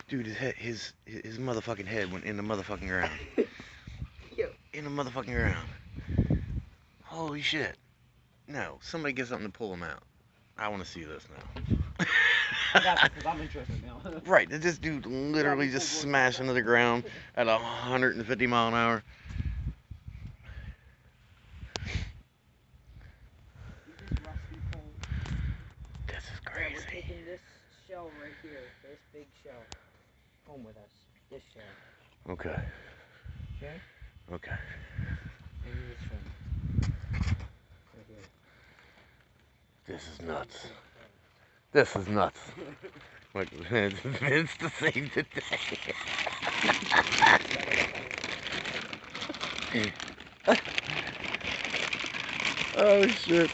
Dude, his motherfucking head went in the motherfucking ground. Yo. In the motherfucking ground. Holy shit. No, somebody get something to pull him out. I want to see this now. I'm interested now. Right, this dude literally just smashed into the ground at 150 mile an hour. This is Yeah, crazy. we're taking this shell right here, this big shell, home with us. This shell. Okay. Okay? Okay. And this one. Right here. This is nuts. This is nuts. Like, Vince to save the day. Oh shit.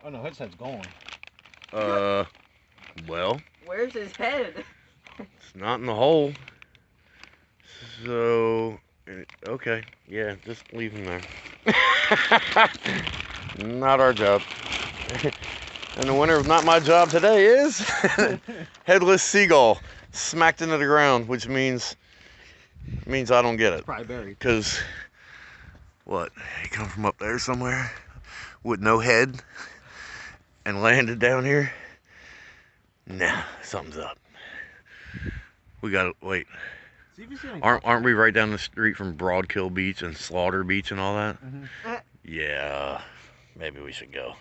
Oh no, headset's gone. Well, Where's his head? it's not in the hole. So, okay, yeah, just leave him there. Not our job. And the winner of Not My Job today is Headless Seagull. Smacked into the ground, which means I don't get it. Probably buried. Because, what, he come from up there somewhere with no head and landed down here? Nah, something's up. We gotta, wait. Aren't we right down the street from Broadkill Beach and Slaughter Beach and all that? Mm-hmm. Yeah, maybe we should go.